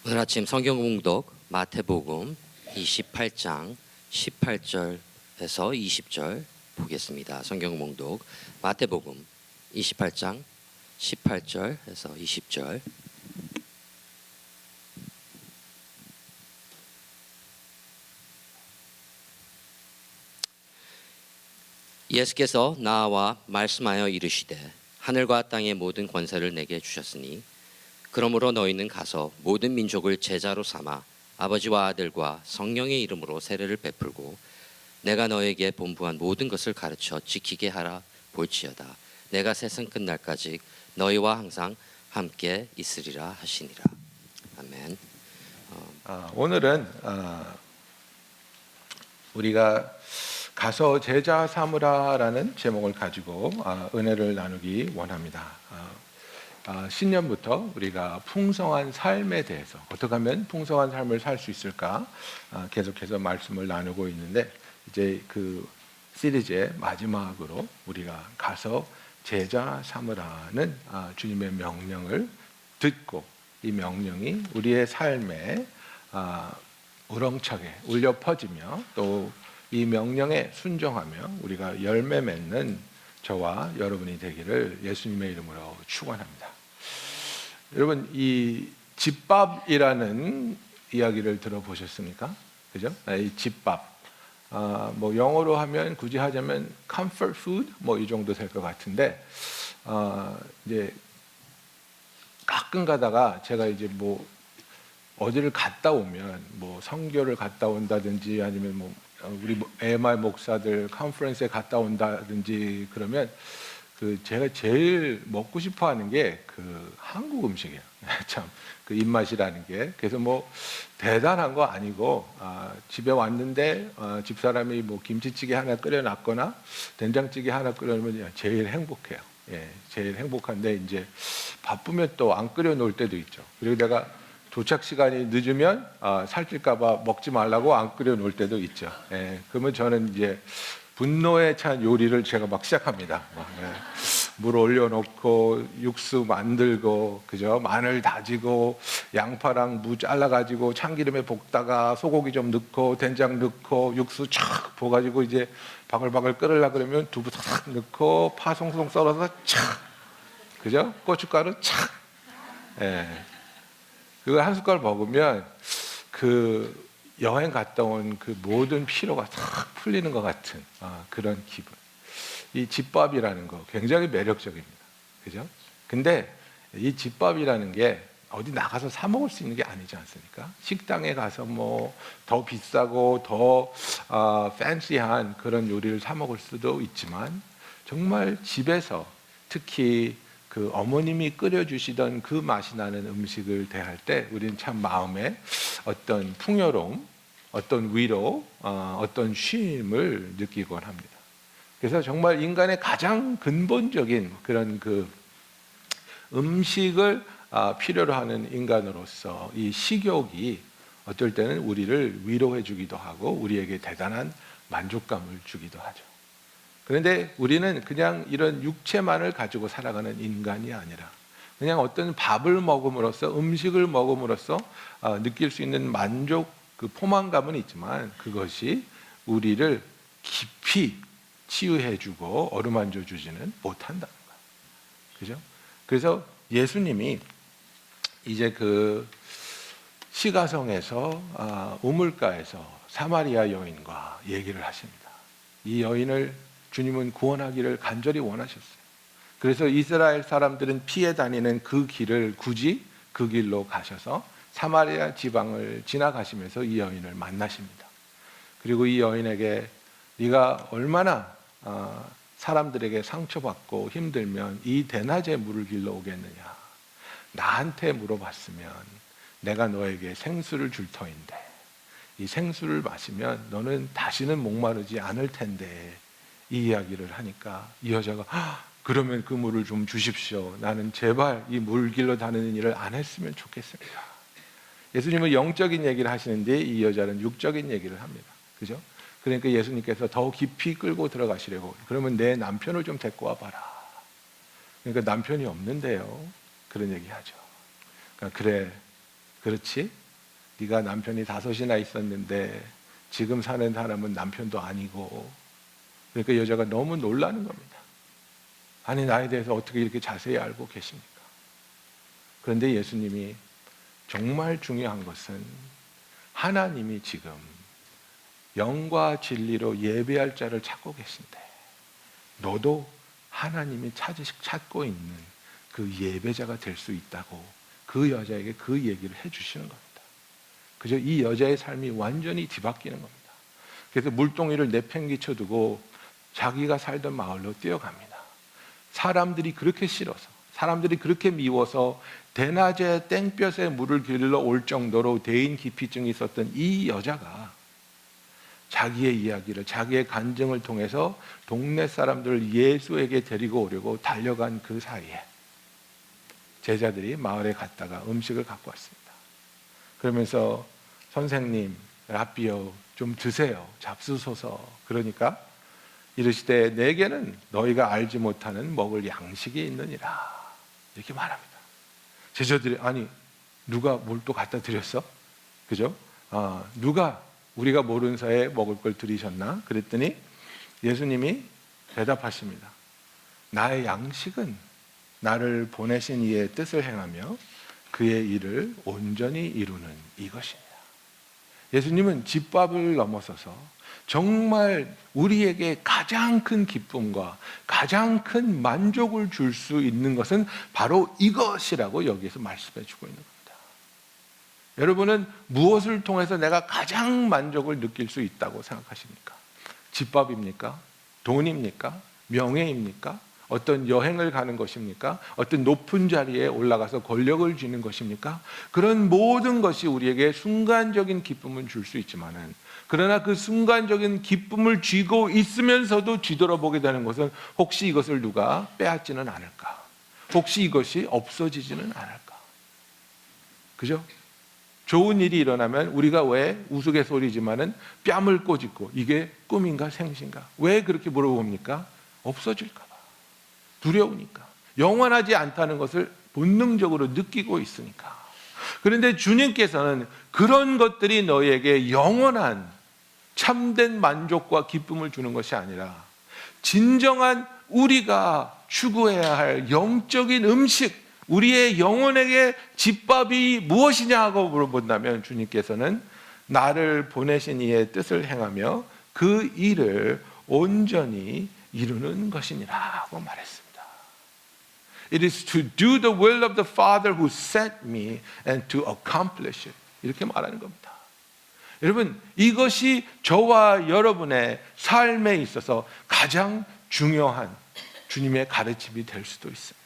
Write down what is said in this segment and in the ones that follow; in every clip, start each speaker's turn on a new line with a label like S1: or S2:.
S1: 오늘 아침 성경 공독 마태복음 28장 18절에서 20절 보겠습니다. 성경 공독 마태복음 28장 18절에서 20절. 예수께서 나와 말씀하여 이르시되 하늘과 땅의 모든 권세를 내게 주셨으니 그러므로 너희는 가서 모든 민족을 제자로 삼아 아버지와 아들과 성령의 이름으로 세례를 베풀고 내가 너에게 본부한 모든 것을 가르쳐 지키게 하라 볼지어다. 내가 세상 끝날까지 너희와 항상 함께 있으리라 하시니라. 아멘.
S2: 오늘은 우리가 가서 제자 삼으라라는 제목을 가지고 은혜를 나누기 원합니다. 신년부터 우리가 풍성한 삶에 대해서 어떻게 하면 풍성한 삶을 살 수 있을까 계속해서 말씀을 나누고 있는데, 이제 그 시리즈의 마지막으로 우리가 가서 제자 삼으라는 주님의 명령을 듣고 이 명령이 우리의 삶에 우렁차게 울려 퍼지며 또 이 명령에 순종하며 우리가 열매 맺는 저와 여러분이 되기를 예수님의 이름으로 축원합니다. 여러분, 이 집밥이라는 이야기를 들어보셨습니까? 그죠? 이 집밥. 뭐 영어로 하면 굳이 하자면 comfort food 뭐 이 정도 될 것 같은데, 이제 가끔 가다가 제가 이제 뭐 어디를 갔다 오면 뭐 선교를 갔다 온다든지 아니면 뭐 우리 MR 목사들 컨퍼런스에 갔다 온다든지 그러면 그 제가 제일 먹고 싶어 하는 게 그 한국 음식이에요. 참 그 입맛이라는 게. 그래서 뭐 대단한 거 아니고 집에 왔는데 집사람이 뭐 김치찌개 하나 끓여놨거나 된장찌개 하나 끓여놓으면 제일 행복해요. 예, 제일 행복한데 이제 바쁘면 또 안 끓여놓을 때도 있죠. 그리고 내가 도착 시간이 늦으면 살찔까봐 먹지 말라고 안 끓여 놓을 때도 있죠. 예, 그러면 저는 이제 분노에 찬 요리를 제가 막 시작합니다. 물 올려놓고 육수 만들고, 그죠? 마늘 다지고 양파랑 무 잘라가지고 참기름에 볶다가 소고기 좀 넣고 된장 넣고 육수 촥 부어가지고 이제 바글바글 끓으려 그러면 두부 탁 넣고 파 송송 썰어서 착, 그죠? 고춧가루 착. 예. 그걸 한 숟갈 먹으면 그 여행 갔다 온 그 모든 피로가 탁 풀리는 것 같은 그런 기분. 이 집밥이라는 거 굉장히 매력적입니다. 그죠? 근데 이 집밥이라는 게 어디 나가서 사 먹을 수 있는 게 아니지 않습니까? 식당에 가서 뭐 더 비싸고 더 팬시한 그런 요리를 사 먹을 수도 있지만, 정말 집에서 특히 그 어머님이 끓여주시던 그 맛이 나는 음식을 대할 때 우리는 참 마음에 어떤 풍요로움, 어떤 위로, 어떤 쉼을 느끼곤 합니다. 그래서 정말 인간의 가장 근본적인 그런 그 음식을 필요로 하는 인간으로서 이 식욕이 어떨 때는 우리를 위로해 주기도 하고 우리에게 대단한 만족감을 주기도 하죠. 그런데 우리는 그냥 이런 육체만을 가지고 살아가는 인간이 아니라 그냥 어떤 밥을 먹음으로써, 음식을 먹음으로써 느낄 수 있는 만족, 그 포만감은 있지만 그것이 우리를 깊이 치유해주고 어루만져 주지는 못한다는 거예요. 그죠? 그래서 예수님이 이제 그 시가성에서 우물가에서 사마리아 여인과 얘기를 하십니다. 이 여인을 주님은 구원하기를 간절히 원하셨어요. 그래서 이스라엘 사람들은 피해 다니는 그 길을 굳이 그 길로 가셔서 사마리아 지방을 지나가시면서 이 여인을 만나십니다. 그리고 이 여인에게 네가 얼마나 사람들에게 상처받고 힘들면 이 대낮에 물을 길러 오겠느냐, 나한테 물어봤으면 내가 너에게 생수를 줄 터인데 이 생수를 마시면 너는 다시는 목마르지 않을 텐데, 이 이야기를 하니까 이 여자가 그러면 그 물을 좀 주십시오. 나는 제발 이 물 길러 다니는 일을 안 했으면 좋겠습니다. 예수님은 영적인 얘기를 하시는데 이 여자는 육적인 얘기를 합니다. 그죠? 그러니까 예수님께서 더 깊이 끌고 들어가시려고, 그러면 내 남편을 좀 데리고 와봐라. 그러니까 남편이 없는데요. 그런 얘기 하죠. 그러니까 그래, 그렇지? 네가 남편이 5이나 있었는데 지금 사는 사람은 남편도 아니고. 그러니까 여자가 너무 놀라는 겁니다. 아니, 나에 대해서 어떻게 이렇게 자세히 알고 계십니까? 그런데 예수님이 정말 중요한 것은 하나님이 지금 영과 진리로 예배할 자를 찾고 계신데 너도 하나님이 찾고 있는 그 예배자가 될 수 있다고 그 여자에게 그 얘기를 해주시는 겁니다. 그죠? 이 여자의 삶이 완전히 뒤바뀌는 겁니다. 그래서 물동이를 내팽개쳐 두고 자기가 살던 마을로 뛰어갑니다. 사람들이 그렇게 싫어서, 사람들이 그렇게 미워서 대낮에 땡볕에 물을 길러 올 정도로 대인 기피증이 있었던 이 여자가 자기의 이야기를, 자기의 간증을 통해서 동네 사람들을 예수에게 데리고 오려고 달려간 그 사이에 제자들이 마을에 갔다가 음식을 갖고 왔습니다. 그러면서 선생님, 라비요, 좀 드세요. 잡수소서. 그러니까 이르시되 내게는 너희가 알지 못하는 먹을 양식이 있느니라. 이렇게 말합니다. 제자들이 아니 누가 뭘 또 갖다 드렸어? 그죠? 누가 우리가 모르는 사이에 먹을 걸 드리셨나? 그랬더니 예수님이 대답하십니다. 나의 양식은 나를 보내신 이의 뜻을 행하며 그의 일을 온전히 이루는 이것이니라. 예수님은 집밥을 넘어서서 정말 우리에게 가장 큰 기쁨과 가장 큰 만족을 줄 수 있는 것은 바로 이것이라고 여기에서 말씀해 주고 있는 겁니다. 여러분은 무엇을 통해서 내가 가장 만족을 느낄 수 있다고 생각하십니까? 집밥입니까? 돈입니까? 명예입니까? 어떤 여행을 가는 것입니까? 어떤 높은 자리에 올라가서 권력을 쥐는 것입니까? 그런 모든 것이 우리에게 순간적인 기쁨을 줄 수 있지만은, 그러나 그 순간적인 기쁨을 쥐고 있으면서도 뒤돌아보게 되는 것은 혹시 이것을 누가 빼앗지는 않을까? 혹시 이것이 없어지지는 않을까? 그죠? 좋은 일이 일어나면 우리가 왜 우스갯소리지만은 뺨을 꼬집고 이게 꿈인가 생신가? 왜 그렇게 물어봅니까? 없어질까 봐. 두려우니까. 영원하지 않다는 것을 본능적으로 느끼고 있으니까. 그런데 주님께서는 그런 것들이 너희에게 영원한 참된 만족과 기쁨을 주는 것이 아니라 진정한 우리가 추구해야 할 영적인 음식, 우리의 영혼에게 집밥이 무엇이냐 하고 물어본다면 주님께서는 나를 보내신 이의 뜻을 행하며 그 일을 온전히 이루는 것이니라고 말했습니다. It is to do the will of the Father who sent me and to accomplish it. 이렇게 말하는 겁니다. 여러분, 이것이 저와 여러분의 삶에 있어서 가장 중요한 주님의 가르침이 될 수도 있습니다.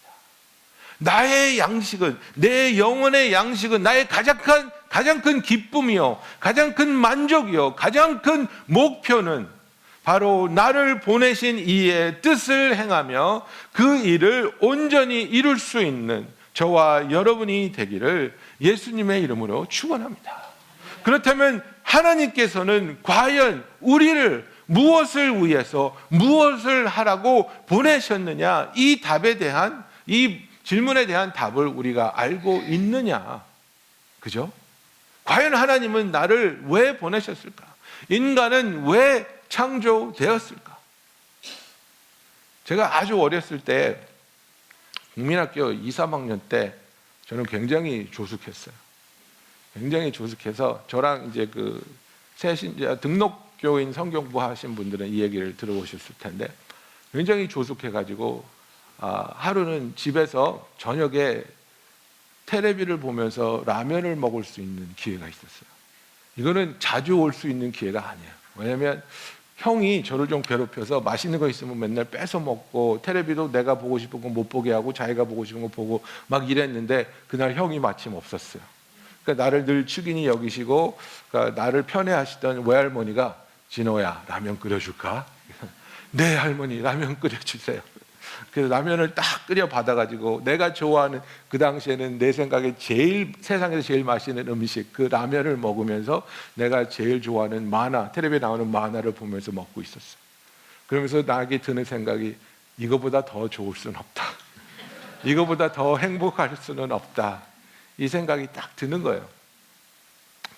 S2: 나의 양식은, 내 영혼의 양식은 나의 가장 큰 기쁨이요, 가장 큰 만족이요, 가장 큰 목표는 바로 나를 보내신 이의 뜻을 행하며 그 일을 온전히 이룰 수 있는 저와 여러분이 되기를 예수님의 이름으로 축원합니다. 그렇다면 하나님께서는 과연 우리를 무엇을 위해서 무엇을 하라고 보내셨느냐, 이 답에 대한, 이 질문에 대한 답을 우리가 알고 있느냐? 그죠? 과연 하나님은 나를 왜 보내셨을까? 인간은 왜 창조되었을까? 제가 아주 어렸을 때 국민학교 2, 3학년 때 저는 굉장히 조숙했어요. 굉장히 조숙해서 저랑 이제 그 새신자 등록교인 성경부 하신 분들은 이 얘기를 들어보셨을 텐데 굉장히 조숙해가지고 하루는 집에서 저녁에 텔레비를 보면서 라면을 먹을 수 있는 기회가 있었어요. 이거는 자주 올 수 있는 기회가 아니에요. 왜냐하면 형이 저를 좀 괴롭혀서 맛있는 거 있으면 맨날 뺏어 먹고 텔레비도 내가 보고 싶은 거 못 보게 하고 자기가 보고 싶은 거 보고 막 이랬는데 그날 형이 마침 없었어요. 그러니까 나를 늘 축인이 여기시고 그러니까 나를 편애하시던 외할머니가 진호야 라면 끓여줄까? 네 할머니 라면 끓여주세요. 그래서 라면을 딱 끓여 받아가지고 내가 좋아하는, 그 당시에는 내 생각에 세상에서 제일 맛있는 음식 그 라면을 먹으면서 내가 제일 좋아하는 만화, 텔레비에 나오는 만화를 보면서 먹고 있었어요. 그러면서 나에게 드는 생각이 이거보다 더 좋을 수는 없다. 이거보다 더 행복할 수는 없다. 이 생각이 딱 드는 거예요.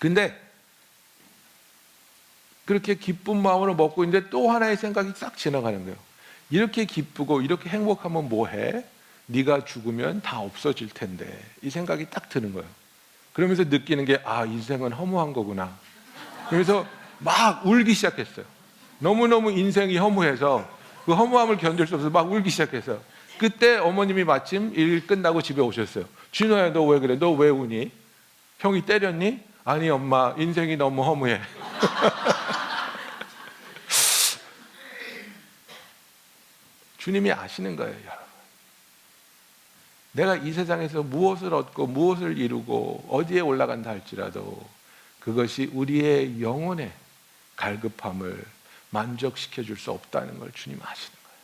S2: 근데 그렇게 기쁜 마음으로 먹고 있는데 또 하나의 생각이 싹 지나가는 거예요. 이렇게 기쁘고 이렇게 행복하면 뭐해? 네가 죽으면 다 없어질 텐데. 이 생각이 딱 드는 거예요. 그러면서 느끼는 게 인생은 허무한 거구나. 그래서 막 울기 시작했어요. 너무너무 인생이 허무해서 그 허무함을 견딜 수 없어서 막 울기 시작했어요. 그때 어머님이 마침 일 끝나고 집에 오셨어요. 준호야, 너 왜 그래? 너 왜 우니? 형이 때렸니? 아니 엄마, 인생이 너무 허무해. 주님이 아시는 거예요, 여러분. 내가 이 세상에서 무엇을 얻고 무엇을 이루고 어디에 올라간다 할지라도 그것이 우리의 영혼의 갈급함을 만족시켜 줄 수 없다는 걸 주님 아시는 거예요.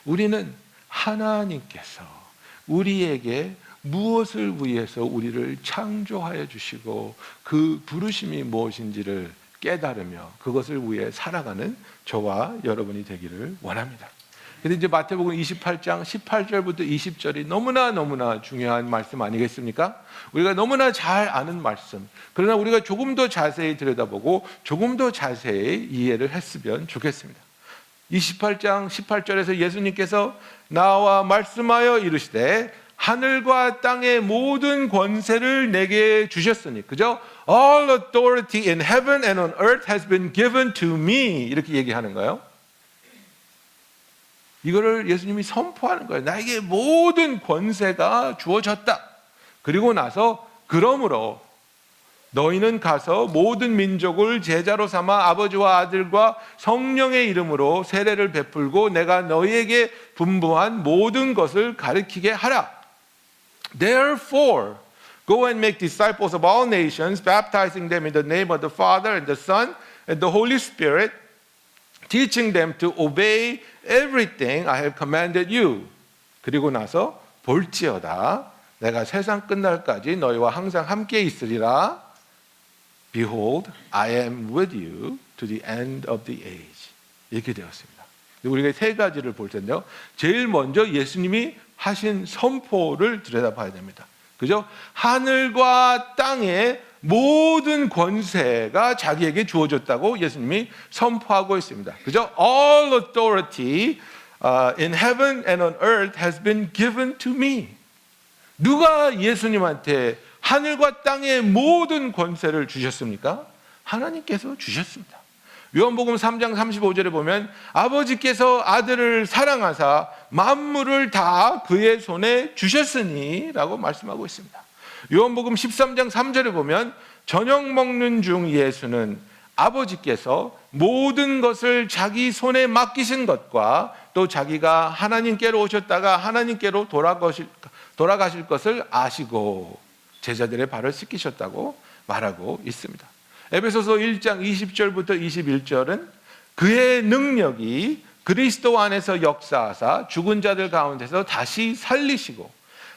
S2: 우리는 하나님께서 우리에게 무엇을 위해서 우리를 창조하여 주시고 그 부르심이 무엇인지를 깨달으며 그것을 위해 살아가는 저와 여러분이 되기를 원합니다. 근데 이제 마태복음 28장 18절부터 20절이 너무나 중요한 말씀 아니겠습니까? 우리가 너무나 잘 아는 말씀. 그러나 우리가 조금 더 자세히 들여다보고 조금 더 자세히 이해를 했으면 좋겠습니다. 28장 18절에서 예수님께서 나와 말씀하여 이르시되 하늘과 땅의 모든 권세를 내게 주셨으니, 그죠? All authority in heaven and on earth has been given to me. 이렇게 얘기하는 거예요. 이거를 예수님이 선포하는 거예요. 나에게 모든 권세가 주어졌다. 그리고 나서 그러므로 너희는 가서 모든 민족을 제자로 삼아 아버지와 아들과 성령의 이름으로 세례를 베풀고 내가 너희에게 분부한 모든 것을 가르치게 하라. Therefore, go and make disciples of all nations, baptizing them in the name of the Father and the Son and the Holy Spirit, teaching them to obey everything I have commanded you. 그리고 나서 볼지어다 내가 세상 끝날까지 너희와 항상 함께 있으리라. Behold, I am with you to the end of the age. 이렇게 되었습니다. 우리가 세 가지를 볼 텐데요. 제일 먼저 예수님이 하신 선포를 들여다봐야 됩니다. 그죠? 하늘과 땅의 모든 권세가 자기에게 주어졌다고 예수님이 선포하고 있습니다. 그죠? All authority in heaven and on earth has been given to me. 누가 예수님한테 하늘과 땅의 모든 권세를 주셨습니까? 하나님께서 주셨습니다. 요한복음 3장 35절에 보면 아버지께서 아들을 사랑하사 만물을 다 그의 손에 주셨으니 라고 말씀하고 있습니다. 요한복음 13장 3절에 보면 저녁 먹는 중 예수는 아버지께서 모든 것을 자기 손에 맡기신 것과 또 자기가 하나님께로 오셨다가 하나님께로 돌아가실 것을 아시고 제자들의 발을 씻기셨다고 말하고 있습니다. 에베소서 1장 20절부터 21절은 그의 능력이 그리스도 안에서 역사하사 죽은 자들 가운데서 다시 살리시고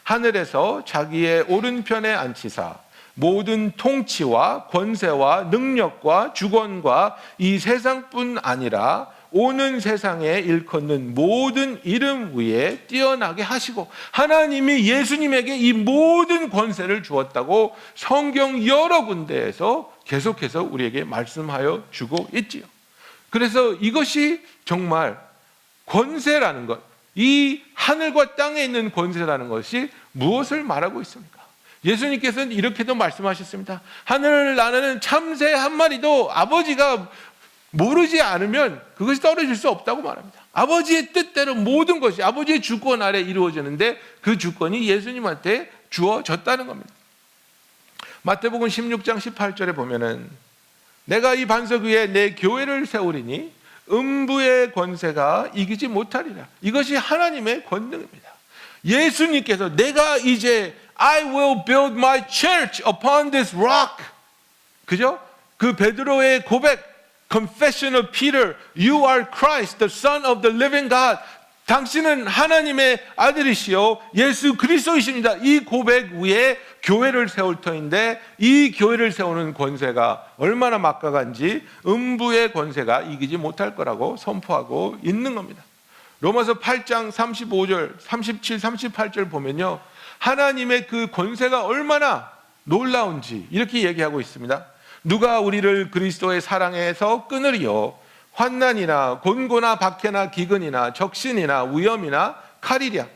S2: 하늘에서 자기의 오른편에 앉히사 모든 통치와 권세와 능력과 주권과 이 세상뿐 아니라 오는 세상에 일컫는 모든 이름 위에 뛰어나게 하시고 하나님이 예수님에게 이 모든 권세를 주었다고 성경 여러 군데에서 계속해서 우리에게 말씀하여 주고 있지요. 그래서 이것이 정말 권세라는 것, 이 하늘과 땅에 있는 권세라는 것이 무엇을 말하고 있습니까? 예수님께서는 이렇게도 말씀하셨습니다. 하늘을 나르는 참새 한 마리도 아버지가 모르지 않으면 그것이 떨어질 수 없다고 말합니다. 아버지의 뜻대로 모든 것이 아버지의 주권 아래 이루어지는데 그 주권이 예수님한테 주어졌다는 겁니다. 마태복음 16장 18절에 보면은 내가 이 반석 위에 내 교회를 세우리니 음부의 권세가 이기지 못하리라. 이것이 하나님의 권능입니다. 예수님께서 내가 이제 I will build my church upon this rock. 그죠? 그 베드로의 고백 Confession of Peter, you are Christ, the Son of the living God. 당신은 하나님의 아들이시요 예수 그리스도이십니다. 이 고백 위에 교회를 세울 터인데 이 교회를 세우는 권세가 얼마나 막강한지 음부의 권세가 이기지 못할 거라고 선포하고 있는 겁니다. 로마서 8장 35절, 37, 38절 보면요. 하나님의 그 권세가 얼마나 놀라운지 이렇게 얘기하고 있습니다. 누가 우리를 그리스도의 사랑에서 끊으리요? 환난이나 곤고나 박해나 기근이나 적신이나 위험이나 칼이랴.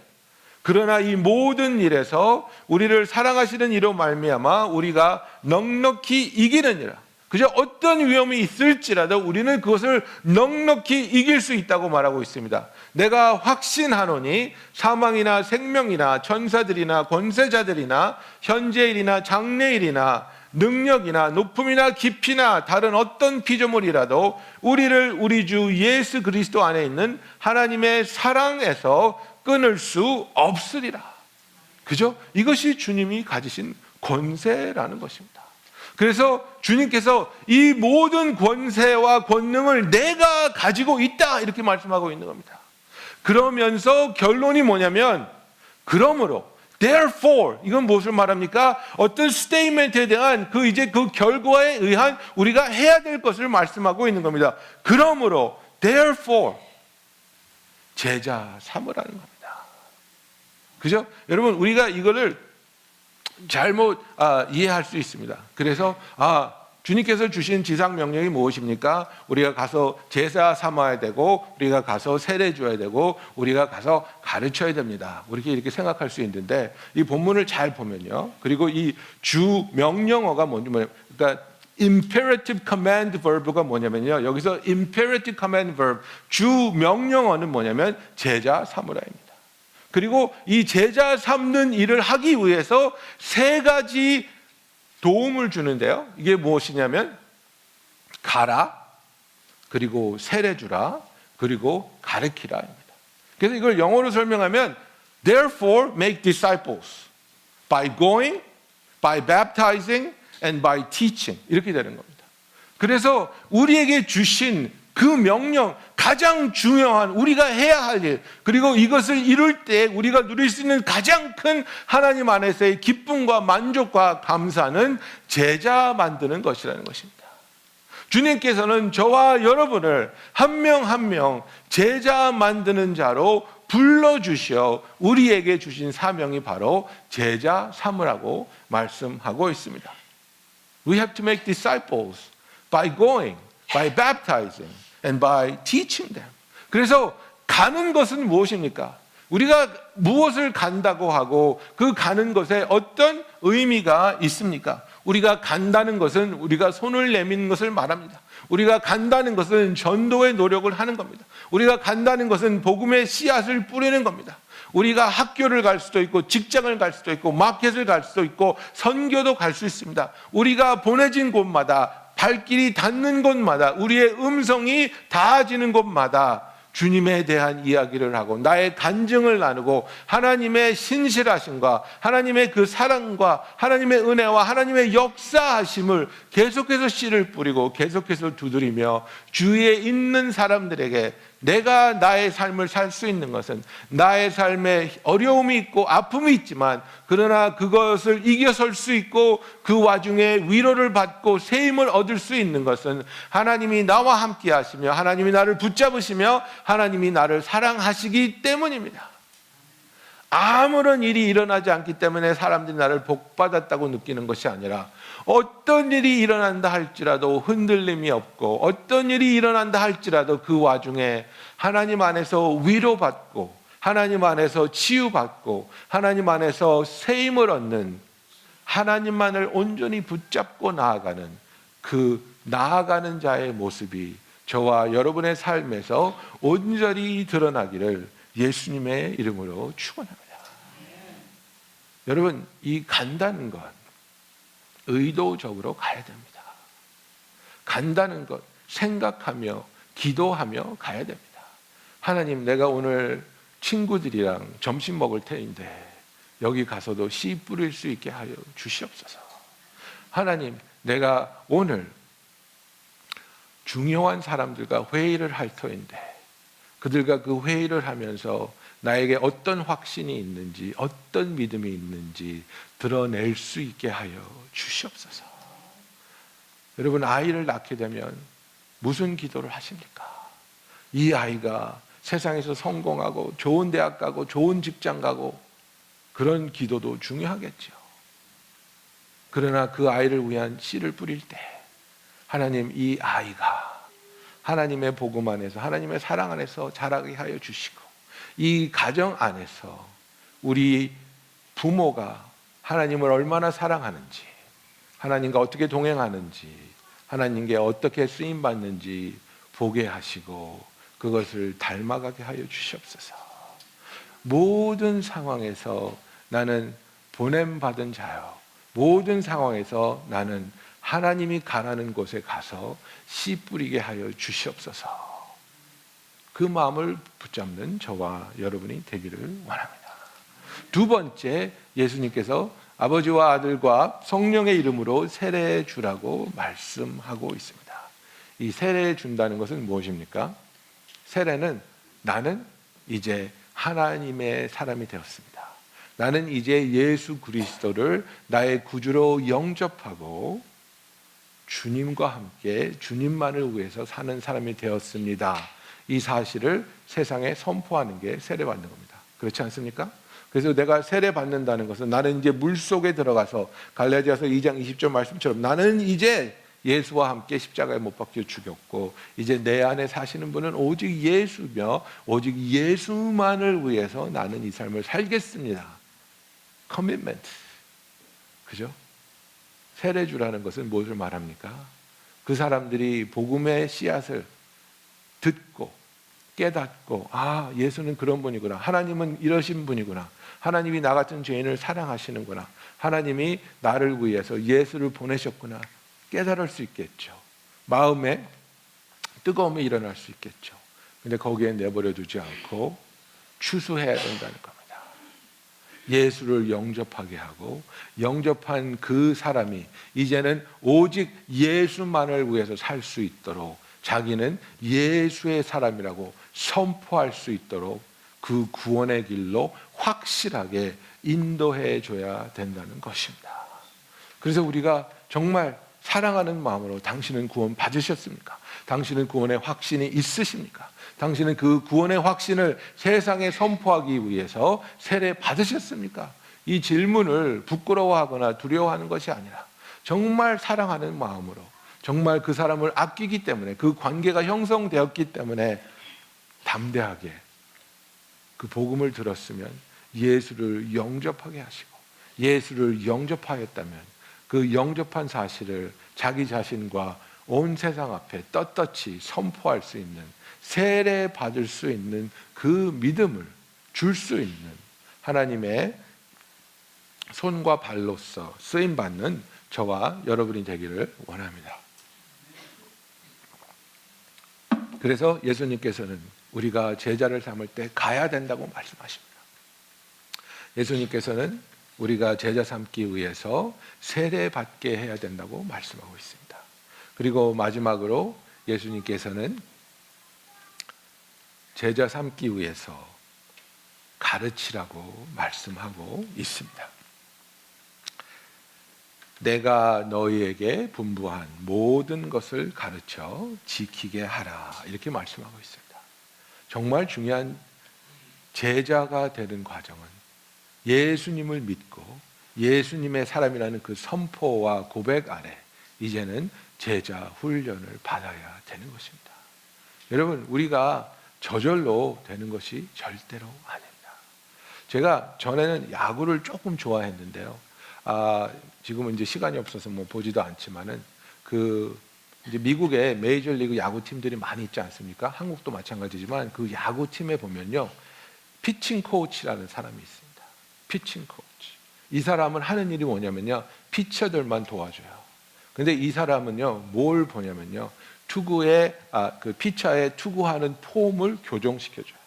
S2: 그러나 이 모든 일에서 우리를 사랑하시는 이로 말미암아 우리가 넉넉히 이기느니라. 그저 어떤 위험이 있을지라도 우리는 그것을 넉넉히 이길 수 있다고 말하고 있습니다. 내가 확신하노니 사망이나 생명이나 천사들이나 권세자들이나 현재일이나 장래일이나 능력이나 높음이나 깊이나 다른 어떤 피조물이라도 우리를 우리 주 예수 그리스도 안에 있는 하나님의 사랑에서 끊을 수 없으리라. 그죠? 이것이 주님이 가지신 권세라는 것입니다. 그래서 주님께서 이 모든 권세와 권능을 내가 가지고 있다 이렇게 말씀하고 있는 겁니다. 그러면서 결론이 뭐냐면 그러므로 therefore 이건 무엇을 말합니까? 어떤 스테이트먼트에 대한 그 결과에 의한 우리가 해야 될 것을 말씀하고 있는 겁니다. 그러므로 therefore 제자 삼으라는 겁니다. 그죠? 여러분 우리가 이거를 잘못 이해할 수 있습니다. 그래서 주님께서 주신 지상 명령이 무엇입니까? 우리가 가서 제사 삼아야 되고 우리가 가서 세례 줘야 되고 우리가 가서 가르쳐야 됩니다. 우리가 이렇게 생각할 수 있는데 이 본문을 잘 보면요. 그리고 이 주 명령어가 뭐냐면 그러니까 imperative command verb가 뭐냐면요. 여기서 imperative command verb 주 명령어는 뭐냐면 제자 삼으라입니다. 그리고 이 제자 삼는 일을 하기 위해서 세 가지 도움을 주는데요. 이게 무엇이냐면 가라, 그리고 세례 주라, 그리고 가르치라입니다. 그래서 이걸 영어로 설명하면 therefore make disciples by going, by baptizing, and by teaching 이렇게 되는 겁니다. 그래서 우리에게 주신 그 명령 가장 중요한 우리가 해야 할 일 그리고 이것을 이룰 때 우리가 누릴 수 있는 가장 큰 하나님 안에서의 기쁨과 만족과 감사는 제자 만드는 것이라는 것입니다. 주님께서는 저와 여러분을 한 명 한 명 제자 만드는 자로 불러주셔 우리에게 주신 사명이 바로 제자 삼으라고 말씀하고 있습니다. We have to make disciples by going, by baptizing, and by teaching them. 그래서 가는 것은 무엇입니까? 우리가 무엇을 간다고 하고 그 가는 것에 어떤 의미가 있습니까? 우리가 간다는 것은 우리가 손을 내미는 것을 말합니다. 우리가 간다는 것은 전도의 노력을 하는 겁니다. 우리가 간다는 것은 복음의 씨앗을 뿌리는 겁니다. 우리가 학교를 갈 수도 있고 직장을 갈 수도 있고 마켓을 갈 수도 있고 선교도 갈 수 있습니다. 우리가 보내진 곳마다 발길이 닿는 곳마다 우리의 음성이 닿아지는 곳마다 주님에 대한 이야기를 하고 나의 간증을 나누고 하나님의 신실하심과 하나님의 그 사랑과 하나님의 은혜와 하나님의 역사하심을 계속해서 씨를 뿌리고 계속해서 두드리며 주위에 있는 사람들에게 내가 나의 삶을 살 수 있는 것은 나의 삶에 어려움이 있고 아픔이 있지만 그러나 그것을 이겨설 수 있고 그 와중에 위로를 받고 새 힘을 얻을 수 있는 것은 하나님이 나와 함께 하시며 하나님이 나를 붙잡으시며 하나님이 나를 사랑하시기 때문입니다. 아무런 일이 일어나지 않기 때문에 사람들이 나를 복받았다고 느끼는 것이 아니라 어떤 일이 일어난다 할지라도 흔들림이 없고 어떤 일이 일어난다 할지라도 그 와중에 하나님 안에서 위로받고 하나님 안에서 치유받고 하나님 안에서 새 힘을 얻는 하나님만을 온전히 붙잡고 나아가는 그 나아가는 자의 모습이 저와 여러분의 삶에서 온전히 드러나기를 예수님의 이름으로 축원합니다. 여러분, 이 간다는 것 의도적으로 가야 됩니다. 간다는 것 생각하며 기도하며 가야 됩니다. 하나님, 내가 오늘 친구들이랑 점심 먹을 테인데 여기 가서도 씨 뿌릴 수 있게 하여 주시옵소서. 하나님, 내가 오늘 중요한 사람들과 회의를 할 터인데 그들과 그 회의를 하면서 나에게 어떤 확신이 있는지 어떤 믿음이 있는지 드러낼 수 있게 하여 주시옵소서. 여러분, 아이를 낳게 되면 무슨 기도를 하십니까? 이 아이가 세상에서 성공하고 좋은 대학 가고 좋은 직장 가고 그런 기도도 중요하겠죠. 그러나 그 아이를 위한 씨를 뿌릴 때 하나님 이 아이가 하나님의 복음 안에서 하나님의 사랑 안에서 자라게 하여 주시고 이 가정 안에서 우리 부모가 하나님을 얼마나 사랑하는지 하나님과 어떻게 동행하는지 하나님께 어떻게 쓰임받는지 보게 하시고 그것을 닮아가게 하여 주시옵소서. 모든 상황에서 나는 보냄받은 자요, 모든 상황에서 나는 하나님이 가라는 곳에 가서 씨 뿌리게 하여 주시옵소서. 그 마음을 붙잡는 저와 여러분이 되기를 원합니다. 두 번째, 예수님께서 아버지와 아들과 성령의 이름으로 세례 주라고 말씀하고 있습니다. 이 세례 준다는 것은 무엇입니까? 세례는 나는 이제 하나님의 사람이 되었습니다. 나는 이제 예수 그리스도를 나의 구주로 영접하고 주님과 함께 주님만을 위해서 사는 사람이 되었습니다. 이 사실을 세상에 선포하는 게 세례받는 겁니다. 그렇지 않습니까? 그래서 내가 세례받는다는 것은 나는 이제 물속에 들어가서 갈라디아서 2장 20절 말씀처럼 나는 이제 예수와 함께 십자가에 못 박혀 죽였고 이제 내 안에 사시는 분은 오직 예수며 오직 예수만을 위해서 나는 이 삶을 살겠습니다. 커미트먼트. 그죠? 세례주라는 것은 무엇을 말합니까? 그 사람들이 복음의 씨앗을 듣고 깨닫고 아, 예수는 그런 분이구나. 하나님은 이러신 분이구나. 하나님이 나 같은 죄인을 사랑하시는구나. 하나님이 나를 위해서 예수를 보내셨구나. 깨달을 수 있겠죠. 마음에 뜨거움이 일어날 수 있겠죠. 근데 거기에 내버려 두지 않고 추수해야 된다는 겁니다. 예수를 영접하게 하고 영접한 그 사람이 이제는 오직 예수만을 위해서 살 수 있도록 자기는 예수의 사람이라고 선포할 수 있도록 그 구원의 길로 확실하게 인도해 줘야 된다는 것입니다. 그래서 우리가 정말 사랑하는 마음으로 당신은 구원 받으셨습니까? 당신은 구원의 확신이 있으십니까? 당신은 그 구원의 확신을 세상에 선포하기 위해서 세례 받으셨습니까? 이 질문을 부끄러워하거나 두려워하는 것이 아니라 정말 사랑하는 마음으로 정말 그 사람을 아끼기 때문에 그 관계가 형성되었기 때문에 담대하게 그 복음을 들었으면 예수를 영접하게 하시고 예수를 영접하였다면 그 영접한 사실을 자기 자신과 온 세상 앞에 떳떳이 선포할 수 있는 세례 받을 수 있는 그 믿음을 줄 수 있는 하나님의 손과 발로서 쓰임받는 저와 여러분이 되기를 원합니다. 그래서 예수님께서는 우리가 제자를 삼을 때 가야 된다고 말씀하십니다. 예수님께서는 우리가 제자 삼기 위해서 세례 받게 해야 된다고 말씀하고 있습니다. 그리고 마지막으로 예수님께서는 제자 삼기 위해서 가르치라고 말씀하고 있습니다. 내가 너희에게 분부한 모든 것을 가르쳐 지키게 하라 이렇게 말씀하고 있습니다. 정말 중요한 제자가 되는 과정은 예수님을 믿고 예수님의 사람이라는 그 선포와 고백 아래 이제는 제자 훈련을 받아야 되는 것입니다. 여러분, 우리가 저절로 되는 것이 절대로 아닙니다. 제가 전에는 야구를 조금 좋아했는데요. 지금은 이제 시간이 없어서 뭐 보지도 않지만은 이제 미국에 메이저리그 야구 팀들이 많이 있지 않습니까? 한국도 마찬가지지만 그 야구 팀에 보면요, 피칭 코치라는 사람이 있습니다. 피칭 코치. 이 사람은 하는 일이 뭐냐면요, 피처들만 도와줘요. 근데 이 사람은요, 뭘 보냐면요, 그 피처에 투구하는 폼을 교정시켜줘요.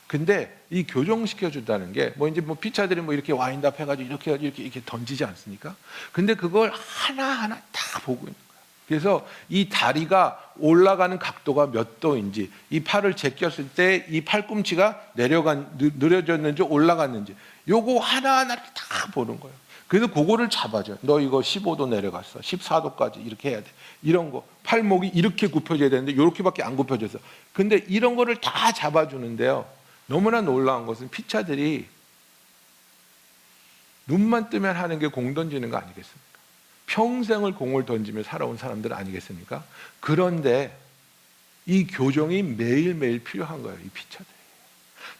S2: 근데 이 교정시켜준다는 게 이제 피처들이 이렇게 와인드업 해가지고 이렇게 던지지 않습니까? 근데 그걸 하나하나 다 보고 있는 거예요. 그래서 이 다리가 올라가는 각도가 몇 도인지, 이 팔을 제꼈을 때 이 팔꿈치가 느려졌는지 올라갔는지, 요거 하나하나를 다 보는 거예요. 그래서 그거를 잡아줘요. 너 이거 15도 내려갔어. 14도까지 이렇게 해야 돼. 이런 거. 팔목이 이렇게 굽혀져야 되는데 이렇게밖에 안 굽혀져서. 근데 이런 거를 다 잡아주는데요. 너무나 놀라운 것은 피차들이 눈만 뜨면 하는 게 공 던지는 거 아니겠습니까? 평생을 공을 던지며 살아온 사람들 아니겠습니까? 그런데 이 교정이 매일매일 필요한 거예요. 이 피처들이.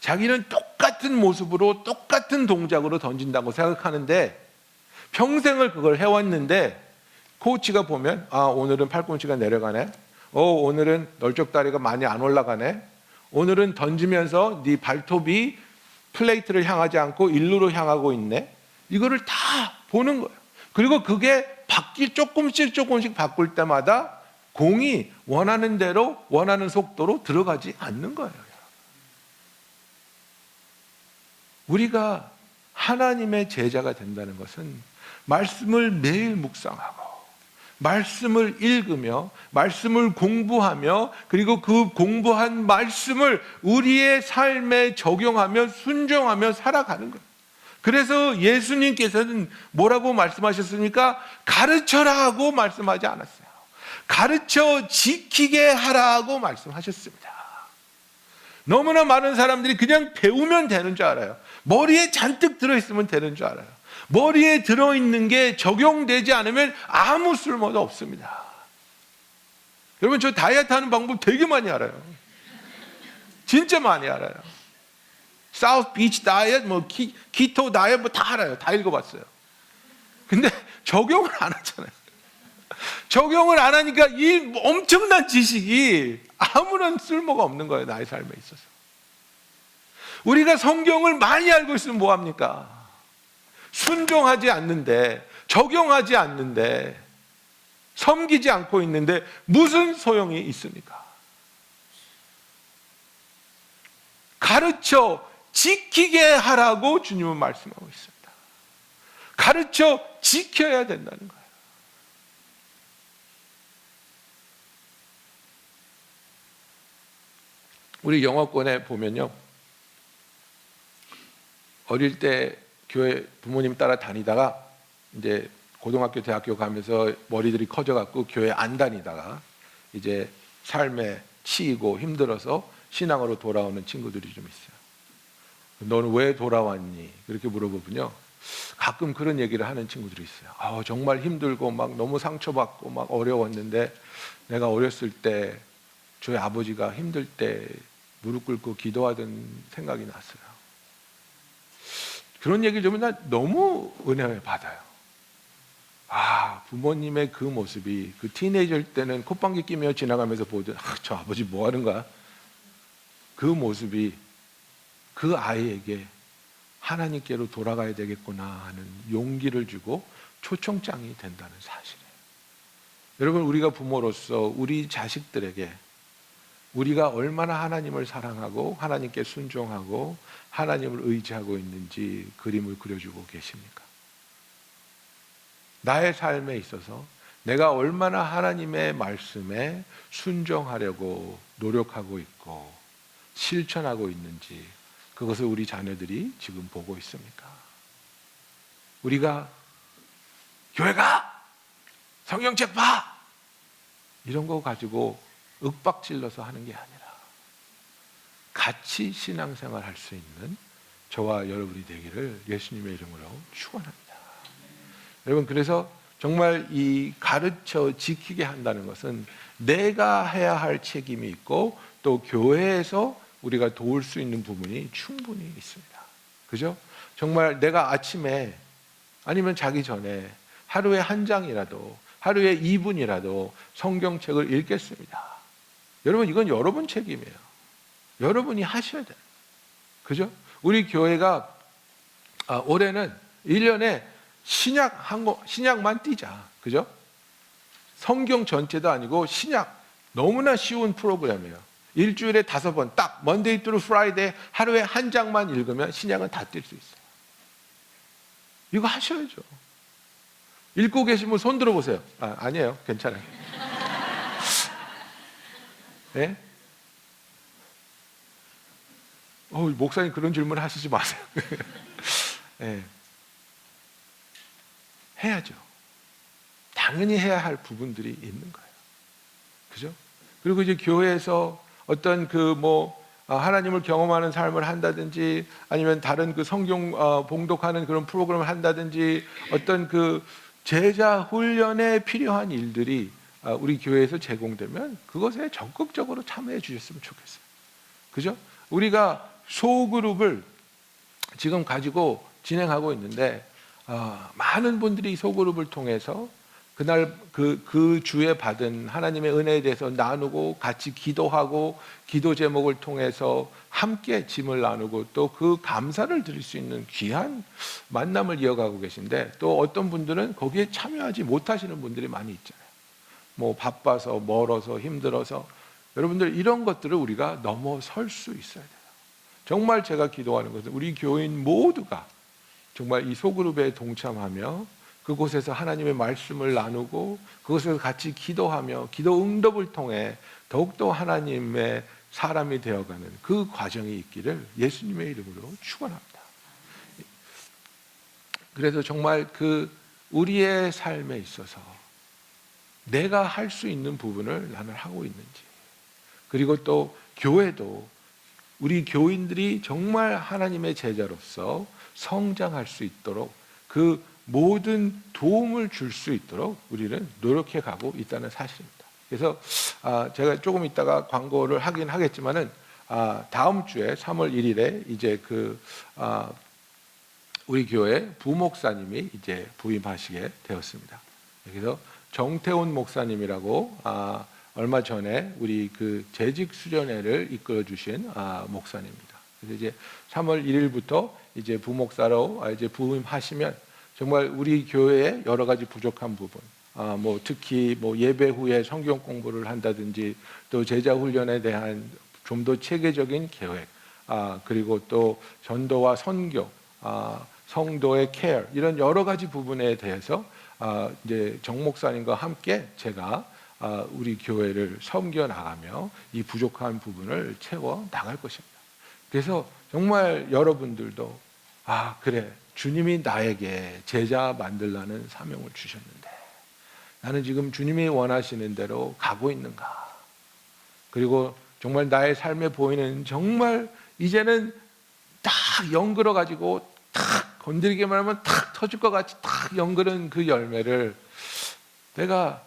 S2: 자기는 똑같은 모습으로 똑같은 동작으로 던진다고 생각하는데 평생을 그걸 해왔는데 코치가 보면 오늘은 팔꿈치가 내려가네. 오늘은 널쩍다리가 많이 안 올라가네. 오늘은 던지면서 네 발톱이 플레이트를 향하지 않고 일루로 향하고 있네. 이거를 다 보는 거예요. 그리고 그게 조금씩 바꿀 때마다 공이 원하는 대로 원하는 속도로 들어가지 않는 거예요. 우리가 하나님의 제자가 된다는 것은 말씀을 매일 묵상하고 말씀을 읽으며 말씀을 공부하며 그리고 그 공부한 말씀을 우리의 삶에 적용하며 순종하며 살아가는 거예요. 그래서 예수님께서는 뭐라고 말씀하셨습니까? 가르쳐라 하고 말씀하지 않았어요. 가르쳐 지키게 하라고 말씀하셨습니다. 너무나 많은 사람들이 그냥 배우면 되는 줄 알아요. 머리에 잔뜩 들어있으면 되는 줄 알아요. 머리에 들어있는 게 적용되지 않으면 아무 쓸모도 없습니다. 여러분, 저 다이어트 하는 방법 되게 많이 알아요. 진짜 많이 알아요. 사우스 비치 다이어트, 키토 다이어트 다 알아요. 다 읽어봤어요. 근데 적용을 안 하잖아요. 적용을 안 하니까 이 엄청난 지식이 아무런 쓸모가 없는 거예요. 나의 삶에 있어서. 우리가 성경을 많이 알고 있으면 뭐합니까? 순종하지 않는데, 적용하지 않는데, 섬기지 않고 있는데 무슨 소용이 있습니까? 가르쳐 지키게 하라고 주님은 말씀하고 있습니다. 가르쳐 지켜야 된다는 거예요. 우리 영어권에 보면요, 어릴 때 교회 부모님 따라 다니다가 이제 고등학교, 대학교 가면서 머리들이 커져갖고 교회 안 다니다가 이제 삶에 치이고 힘들어서 신앙으로 돌아오는 친구들이 좀 있어요. 너는 왜 돌아왔니? 그렇게 물어보면요, 가끔 그런 얘기를 하는 친구들이 있어요. 정말 힘들고 막 너무 상처받고 막 어려웠는데 내가 어렸을 때 저희 아버지가 힘들 때 무릎 꿇고 기도하던 생각이 났어요. 그런 얘기를 들으면 나 너무 은혜 받아요. 부모님의 그 모습이 그 티네이저일 때는 콧방귀 끼며 지나가면서 보던 저 아버지 뭐 하는가? 그 모습이 그 아이에게 하나님께로 돌아가야 되겠구나 하는 용기를 주고 초청장이 된다는 사실이에요. 여러분, 우리가 부모로서 우리 자식들에게 우리가 얼마나 하나님을 사랑하고 하나님께 순종하고 하나님을 의지하고 있는지 그림을 그려주고 계십니까? 나의 삶에 있어서 내가 얼마나 하나님의 말씀에 순종하려고 노력하고 있고 실천하고 있는지 그것을 우리 자녀들이 지금 보고 있습니까? 우리가 교회 가! 성경책 봐! 이런 거 가지고 윽박질러서 하는 게 아니라 같이 신앙생활 할 수 있는 저와 여러분이 되기를 예수님의 이름으로 축원합니다. 여러분, 그래서 정말 이 가르쳐 지키게 한다는 것은 내가 해야 할 책임이 있고 또 교회에서 우리가 도울 수 있는 부분이 충분히 있습니다. 그죠? 정말 내가 아침에 아니면 자기 전에 하루에 한 장이라도 하루에 2분이라도 성경책을 읽겠습니다. 여러분, 이건 여러분 책임이에요. 여러분이 하셔야 돼요. 그죠? 우리 교회가 올해는 1년에 신약만 띄자. 그죠? 성경 전체도 아니고 신약, 너무나 쉬운 프로그램이에요. 일주일에 5번 딱 먼데이 through 프라이데이 하루에 한 장만 읽으면 신약은 다 뛸 수 있어요. 이거 하셔야죠. 읽고 계시면 손 들어보세요. 아니에요. 괜찮아요. 네? 목사님 그런 질문 하시지 마세요. 네. 해야죠. 당연히 해야 할 부분들이 있는 거예요. 그죠? 그리고 이제 교회에서 어떤 하나님을 경험하는 삶을 한다든지 아니면 다른 그 성경 봉독하는 그런 프로그램을 한다든지 어떤 그 제자 훈련에 필요한 일들이 우리 교회에서 제공되면 그것에 적극적으로 참여해 주셨으면 좋겠어요. 그죠? 우리가 소그룹을 지금 가지고 진행하고 있는데 많은 분들이 소그룹을 통해서 그날 그 주에 받은 하나님의 은혜에 대해서 나누고 같이 기도하고 기도 제목을 통해서 함께 짐을 나누고 또 그 감사를 드릴 수 있는 귀한 만남을 이어가고 계신데, 또 어떤 분들은 거기에 참여하지 못하시는 분들이 많이 있잖아요. 뭐 바빠서 멀어서 힘들어서. 여러분들, 이런 것들을 우리가 넘어설 수 있어야 돼요. 정말 제가 기도하는 것은 우리 교인 모두가 정말 이 소그룹에 동참하며 그곳에서 하나님의 말씀을 나누고 그곳에서 같이 기도하며 기도 응답을 통해 더욱더 하나님의 사람이 되어가는 그 과정이 있기를 예수님의 이름으로 축원합니다. 그래서 정말 우리의 삶에 있어서 내가 할 수 있는 부분을 나는 하고 있는지, 그리고 또 교회도 우리 교인들이 정말 하나님의 제자로서 성장할 수 있도록 그 모든 도움을 줄 수 있도록 우리는 노력해 가고 있다는 사실입니다. 그래서 제가 조금 있다가 광고를 하긴 하겠지만은 다음 주에 3월 1일에 이제 우리 교회 부목사님이 이제 부임하시게 되었습니다. 그래서 정태훈 목사님이라고 얼마 전에 우리 재직 수련회를 이끌어 주신 목사님입니다. 그래서 이제 3월 1일부터 이제 부목사로 이제 부임하시면 정말 우리 교회의 여러 가지 부족한 부분, 뭐 특히 뭐 예배 후에 성경 공부를 한다든지 또 제자 훈련에 대한 좀 더 체계적인 계획, 그리고 또 전도와 선교, 성도의 케어, 이런 여러 가지 부분에 대해서 이제 정 목사님과 함께 제가 우리 교회를 섬겨 나가며 이 부족한 부분을 채워 나갈 것입니다. 그래서 정말 여러분들도 그래, 주님이 나에게 제자 만들라는 사명을 주셨는데 나는 지금 주님이 원하시는 대로 가고 있는가? 그리고 정말 나의 삶에 보이는 정말 이제는 딱 연그러 가지고 탁 건드리기만 하면 탁 터질 것 같이 탁 연그른 그 열매를 내가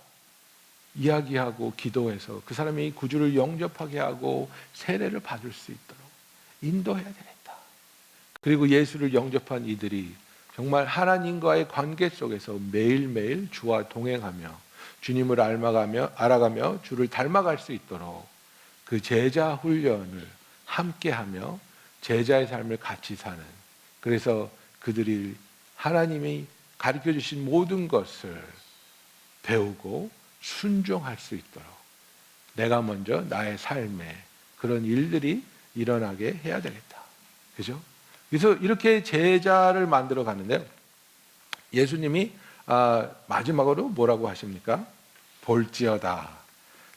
S2: 이야기하고 기도해서 그 사람이 구주를 영접하게 하고 세례를 받을 수 있도록 인도해야 되겠다. 그리고 예수를 영접한 이들이 정말 하나님과의 관계 속에서 매일매일 주와 동행하며 주님을 알아가며 주를 닮아갈 수 있도록 그 제자 훈련을 함께하며 제자의 삶을 같이 사는, 그래서 그들이 하나님이 가르쳐 주신 모든 것을 배우고 순종할 수 있도록 내가 먼저 나의 삶에 그런 일들이 일어나게 해야 되겠다. 그죠? 그래서 이렇게 제자를 만들어 가는데요. 예수님이 마지막으로 뭐라고 하십니까? 볼지어다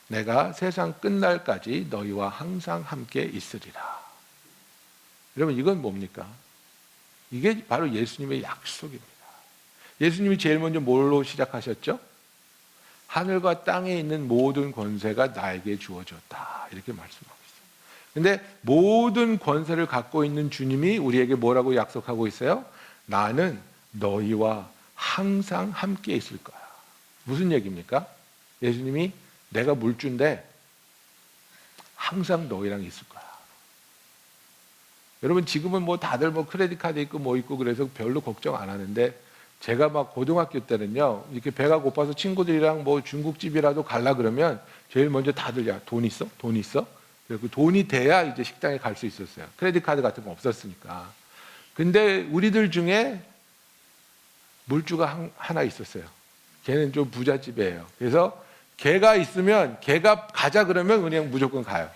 S2: 내가 세상 끝날까지 너희와 항상 함께 있으리라. 여러분, 이건 뭡니까? 이게 바로 예수님의 약속입니다. 예수님이 제일 먼저 뭘로 시작하셨죠? 하늘과 땅에 있는 모든 권세가 나에게 주어졌다, 이렇게 말씀하고 있어요. 근데 모든 권세를 갖고 있는 주님이 우리에게 뭐라고 약속하고 있어요? 나는 너희와 항상 함께 있을 거야. 무슨 얘기입니까? 예수님이 내가 물주인데 항상 너희랑 있을 거야. 여러분, 지금은 뭐 다들 뭐 크레딧 카드 있고 뭐 있고 그래서 별로 걱정 안 하는데, 제가 막 고등학교 때는요, 이렇게 배가 고파서 친구들이랑 뭐 중국집이라도 갈라 그러면 제일 먼저 다들 야, 돈 있어? 돈 있어? 그리고 돈이 돼야 이제 식당에 갈 수 있었어요. 크레딧 카드 같은 거 없었으니까. 근데 우리들 중에 물주가 하나 있었어요. 걔는 좀 부잣집이에요. 그래서 걔가 있으면, 걔가 가자 그러면 그냥 무조건 가요.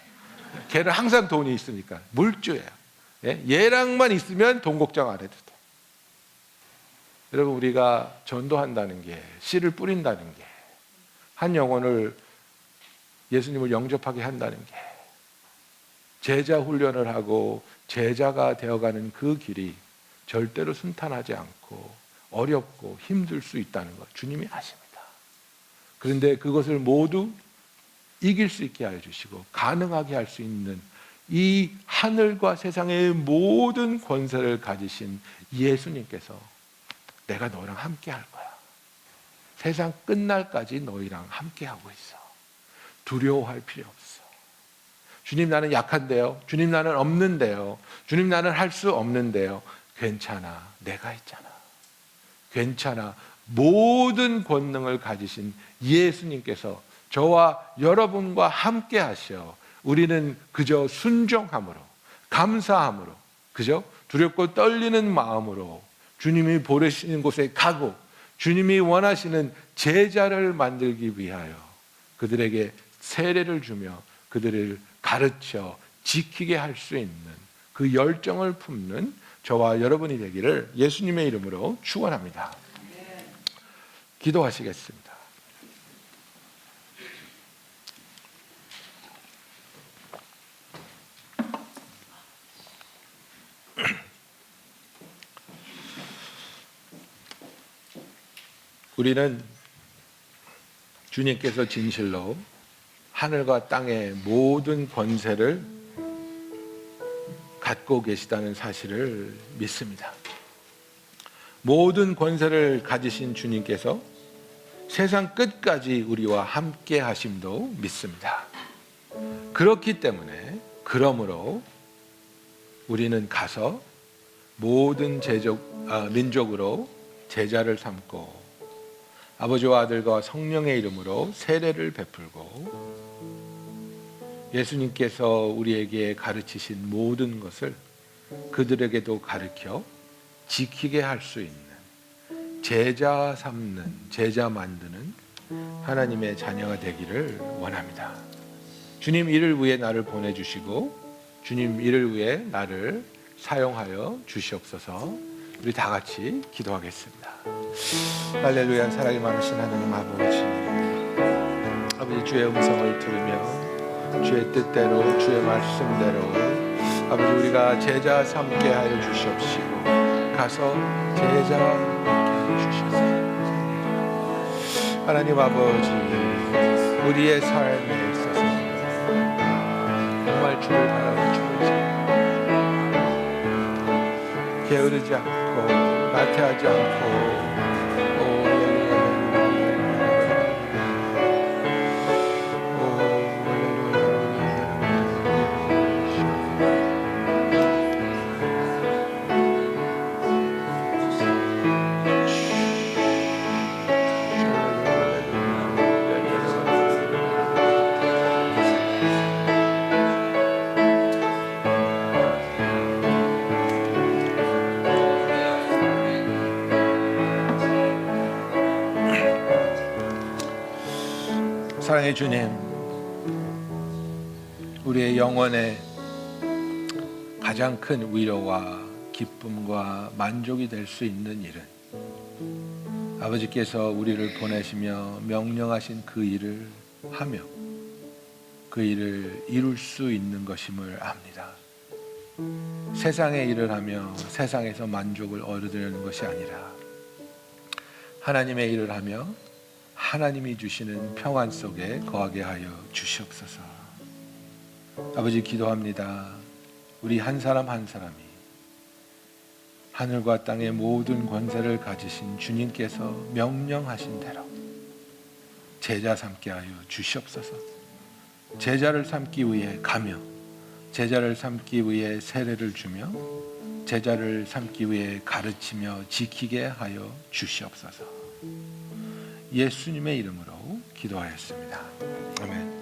S2: 걔는 항상 돈이 있으니까. 물주예요. 얘랑만 있으면 돈 걱정 안 해도 돼. 여러분, 우리가 전도한다는 게, 씨를 뿌린다는 게, 한 영혼을 예수님을 영접하게 한다는 게, 제자 훈련을 하고 제자가 되어가는 그 길이 절대로 순탄하지 않고 어렵고 힘들 수 있다는 것 주님이 아십니다. 그런데 그것을 모두 이길 수 있게 하여 주시고 가능하게 할 수 있는 이 하늘과 세상의 모든 권세를 가지신 예수님께서 내가 너랑 함께 할 거야. 세상 끝날까지 너희랑 함께하고 있어. 두려워할 필요 없어. 주님, 나는 약한데요. 주님, 나는 없는데요. 주님, 나는 할 수 없는데요. 괜찮아, 내가 있잖아. 괜찮아. 모든 권능을 가지신 예수님께서 저와 여러분과 함께 하셔. 우리는 그저 순종함으로, 감사함으로, 그저 두렵고 떨리는 마음으로 주님이 보내시는 곳에 가고 주님이 원하시는 제자를 만들기 위하여 그들에게 세례를 주며 그들을 가르쳐 지키게 할 수 있는 그 열정을 품는 저와 여러분이 되기를 예수님의 이름으로 축원합니다. 기도하시겠습니다. 우리는 주님께서 진실로 하늘과 땅의 모든 권세를 갖고 계시다는 사실을 믿습니다. 모든 권세를 가지신 주님께서 세상 끝까지 우리와 함께 하심도 믿습니다. 그렇기 때문에 그러므로 우리는 가서 모든 민족으로 제자를 삼고 아버지와 아들과 성령의 이름으로 세례를 베풀고 예수님께서 우리에게 가르치신 모든 것을 그들에게도 가르쳐 지키게 할 수 있는 제자 삼는, 제자 만드는 하나님의 자녀가 되기를 원합니다. 주님 이를 위해 나를 보내주시고 주님 이를 위해 나를 사용하여 주시옵소서. 우리 다 같이 기도하겠습니다. 할렐루야. 사랑이 많으신 하나님 아버지 주의 음성을 들으며 주의 뜻대로 주의 말씀대로 아버지 우리가 제자 삼게 하여 주시옵시고 가서 제자 삼게 주셔서 하나님 아버지 우리의 삶에 있어서 정말 주를 바라는 주를 게으르지 않고 나태하지 않고 사랑의 주님, 우리의 영혼의 가장 큰 위로와 기쁨과 만족이 될 수 있는 일은 아버지께서 우리를 보내시며 명령하신 그 일을 하며 그 일을 이룰 수 있는 것임을 압니다. 세상의 일을 하며 세상에서 만족을 얻으려는 것이 아니라 하나님의 일을 하며 하나님이 주시는 평안 속에 거하게 하여 주시옵소서. 아버지 기도합니다. 우리 한 사람 한 사람이 하늘과 땅의 모든 권세를 가지신 주님께서 명령하신 대로 제자 삼게 하여 주시옵소서. 제자를 삼기 위해 가며 제자를 삼기 위해 세례를 주며 제자를 삼기 위해 가르치며 지키게 하여 주시옵소서. 예수님의 이름으로 기도하였습니다. 아멘.